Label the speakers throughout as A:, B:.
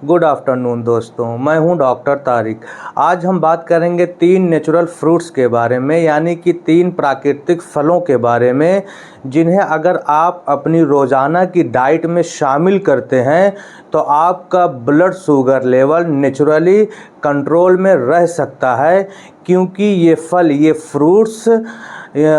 A: Good afternoon दोस्तों, मैं हूं डॉक्टर तारिक। आज हम बात करेंगे 3 नेचुरल फ्रूट्स के बारे में, यानी कि 3 प्राकृतिक फलों के बारे में, जिन्हें अगर आप अपनी रोज़ाना की डाइट में शामिल करते हैं तो आपका blood sugar level naturally control में रह सकता है। क्योंकि ये फ्रूट्स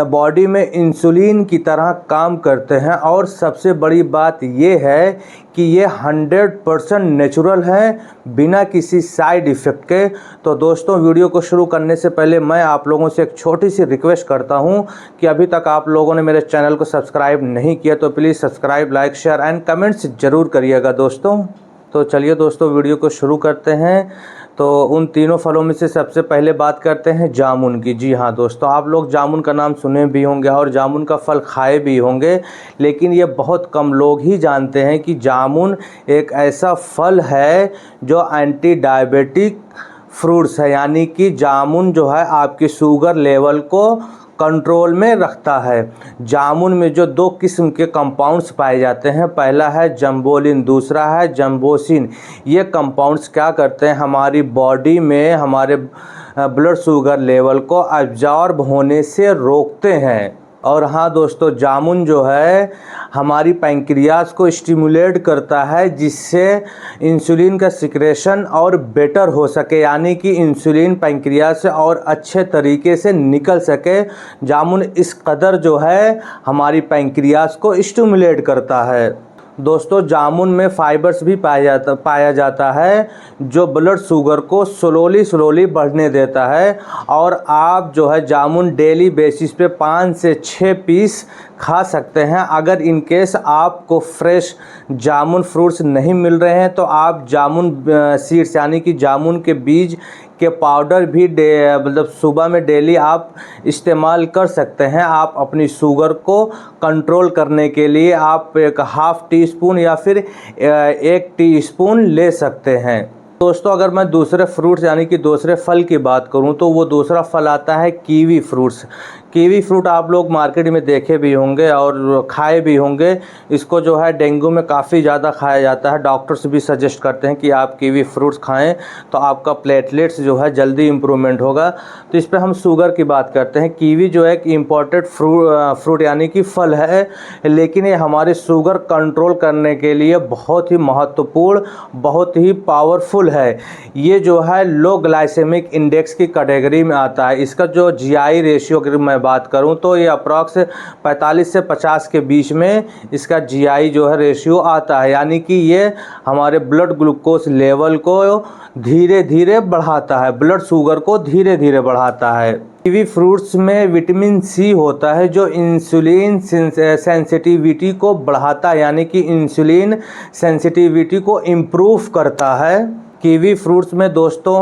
A: बॉडी में इंसुलिन की तरह काम करते हैं और सबसे बड़ी बात ये है कि ये 100% नेचुरल हैं, बिना किसी साइड इफ़ेक्ट के। तो दोस्तों, वीडियो को शुरू करने से पहले मैं आप लोगों से एक छोटी सी रिक्वेस्ट करता हूं कि अभी तक आप लोगों ने मेरे चैनल को सब्सक्राइब नहीं किया तो please subscribe, like, share and comments ज़रूर करिएगा दोस्तों। तो चलिए दोस्तों, वीडियो को शुरू करते हैं। तो उन तीनों फलों में से सबसे पहले बात करते हैं जामुन की। जी हाँ दोस्तों, आप लोग जामुन का नाम सुने भी होंगे और जामुन का फल खाए भी होंगे, लेकिन ये बहुत कम लोग ही जानते हैं कि जामुन एक ऐसा फल है जो एंटी डायबिटिक फ्रूट्स है। यानी कि जामुन जो है आपकी शुगर लेवल को कंट्रोल में रखता है। जामुन में जो 2 किस्म के कंपाउंड्स पाए जाते हैं, पहला है जम्बोलिन, दूसरा है जम्बोसिन। ये कंपाउंड्स क्या करते हैं, हमारी बॉडी में हमारे ब्लड शुगर लेवल को अब्जॉर्ब होने से रोकते हैं। और हाँ दोस्तों, जामुन जो है हमारी पैंक्रियाज को स्टिमुलेट करता है, जिससे इंसुलिन का सिक्रेशन और बेटर हो सके, यानी कि इंसुलिन पैंक्रियाज से और अच्छे तरीके से निकल सके। जामुन इस कदर जो है हमारी पैंक्रियाज को स्टिमुलेट करता है। दोस्तों, जामुन में फाइबर्स भी पाया जाता है जो ब्लड शुगर को स्लोली बढ़ने देता है। और आप जो है जामुन डेली बेसिस पे 5 से 6 पीस खा सकते हैं। अगर इन केस आपको फ्रेश जामुन फ्रूट्स नहीं मिल रहे हैं तो आप जामुन सीड्स यानी कि जामुन के बीज के पाउडर भी मतलब सुबह में डेली आप इस्तेमाल कर सकते हैं। आप अपनी शुगर को कंट्रोल करने के लिए आप एक ½ टीस्पून या फिर 1 टीस्पून ले सकते हैं। दोस्तों, अगर मैं दूसरे फ्रूट्स यानी कि दूसरे फल की बात करूं तो वो दूसरा फल आता है कीवी फ्रूट्स। कीवी फ्रूट आप लोग मार्केट में देखे भी होंगे और खाए भी होंगे। इसको जो है डेंगू में काफ़ी ज़्यादा खाया जाता है। डॉक्टर्स भी सजेस्ट करते हैं कि आप कीवी फ्रूट्स खाएं तो आपका प्लेटलेट्स जो है जल्दी इम्प्रूवमेंट होगा। तो इस पर हम शुगर की बात करते हैं। कीवी जो है एक इम्पोर्टेड फ्रूट यानी कि फल है, लेकिन ये हमारे शुगर कंट्रोल करने के लिए बहुत ही महत्वपूर्ण, बहुत ही पावरफुल है। ये जो है लो ग्लाइसेमिक इंडेक्स की कैटेगरी में आता है। इसका जो जीआई रेशियो अगर मैं बात करूं तो ये अप्रॉक्स 45 से 50 के बीच में इसका जीआई जो है रेशियो आता है। यानी कि ये हमारे ब्लड ग्लूकोज लेवल को धीरे धीरे बढ़ाता है, ब्लड शुगर को धीरे धीरे बढ़ाता है। कीवी फ्रूट्स में विटामिन सी होता है जो इंसुलिन सेंसिटिविटी को बढ़ाता है, यानी कि इंसुलिन सेंसिटिविटी को इम्प्रूव करता है। कीवी फ्रूट्स में दोस्तों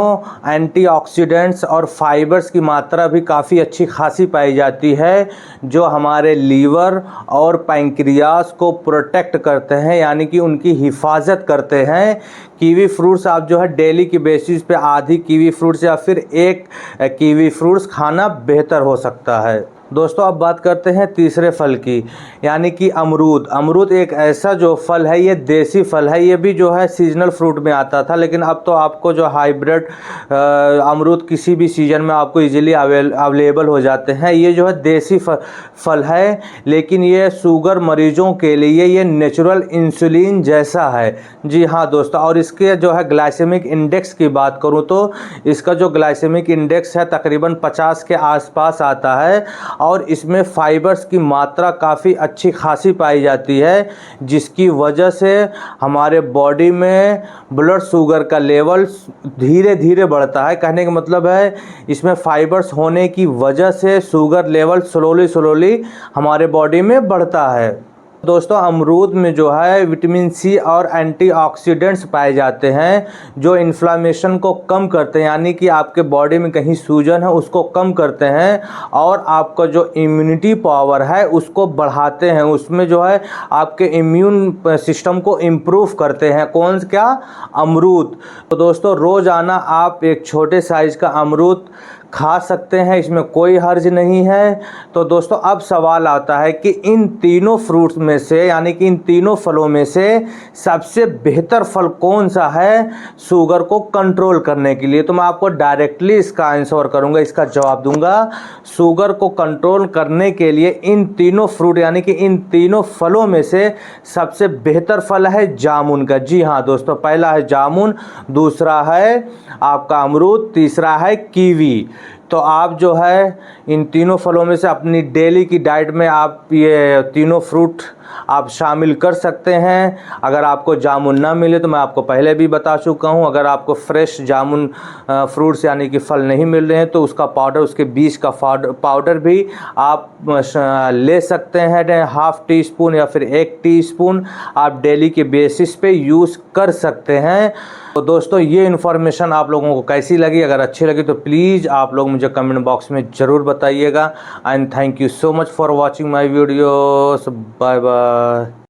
A: एंटीऑक्सीडेंट्स और फाइबर्स की मात्रा भी काफ़ी अच्छी खासी पाई जाती है, जो हमारे लीवर और पैंक्रियाज को प्रोटेक्ट करते हैं, यानी कि उनकी हिफाजत करते हैं। कीवी फ्रूट्स आप जो है डेली की बेसिस पे आधी कीवी फ्रूट्स या फिर 1 कीवी फ्रूट्स खाना बेहतर हो सकता है। दोस्तों, अब बात करते हैं तीसरे फल की, यानी कि अमरूद। अमरूद एक ऐसा जो फल है, ये देसी फल है। ये भी जो है सीजनल फ्रूट में आता था, लेकिन अब तो आपको जो हाइब्रिड अमरूद किसी भी सीजन में आपको इजीली अवेलेबल हो जाते हैं। ये जो है देसी फल है, लेकिन ये शुगर मरीजों के लिए ये नेचुरल इंसुलिन जैसा है। जी हाँ दोस्तों, और इसके जो है ग्लाइसेमिक इंडेक्स की बात करूँ तो इसका जो ग्लाइसेमिक इंडेक्स है तकरीबन 50 के आसपास आता है। और इसमें फाइबर्स की मात्रा काफ़ी अच्छी खासी पाई जाती है, जिसकी वजह से हमारे बॉडी में ब्लड शुगर का लेवल धीरे धीरे बढ़ता है। कहने का मतलब है इसमें फाइबर्स होने की वजह से शुगर लेवल स्लोली हमारे बॉडी में बढ़ता है। दोस्तों, अमरूद में जो है विटामिन सी और एंटीऑक्सीडेंट्स पाए जाते हैं जो इन्फ्लामेशन को कम करते हैं, यानी कि आपके बॉडी में कहीं सूजन है उसको कम करते हैं और आपका जो इम्यूनिटी पावर है उसको बढ़ाते हैं। उसमें जो है आपके इम्यून सिस्टम को इम्प्रूव करते हैं। कौन क्या? अमरूद। तो दोस्तों, रोज़ाना आप एक छोटे साइज़ का अमरूद खा सकते हैं, इसमें कोई हर्ज नहीं है। तो दोस्तों अब सवाल आता है कि इन तीनों फ्रूट्स में से यानी कि इन तीनों फलों में से सबसे बेहतर फल कौन सा है शुगर को कंट्रोल करने के लिए। तो मैं आपको डायरेक्टली इसका आंसर करूंगा, इसका जवाब दूंगा। शुगर को कंट्रोल करने के लिए इन तीनों फ्रूट यानी कि इन तीनों फलों में से सबसे बेहतर फल है जामुन का। जी हाँ दोस्तों, पहला है जामुन, दूसरा है आपका अमरूद, तीसरा है कीवी। तो आप जो है इन तीनों फलों में से अपनी डेली की डाइट में आप ये तीनों फ्रूट आप शामिल कर सकते हैं। अगर आपको जामुन ना मिले तो मैं आपको पहले भी बता चुका हूं, अगर आपको फ्रेश जामुन फ्रूट्स यानी कि फल नहीं मिल रहे हैं तो उसका पाउडर, उसके बीज का पाउडर भी आप ले सकते हैं। हाफ टी स्पून या फिर 1 टीस्पून आप डेली के बेसिस पे यूज़ कर सकते हैं। तो दोस्तों ये इन्फॉर्मेशन आप लोगों को कैसी लगी? अगर अच्छी लगी तो प्लीज़ आप लोग मुझे कमेंट बॉक्स में ज़रूर बताइएगा। And thank you so much for watching my videos. Bye bye.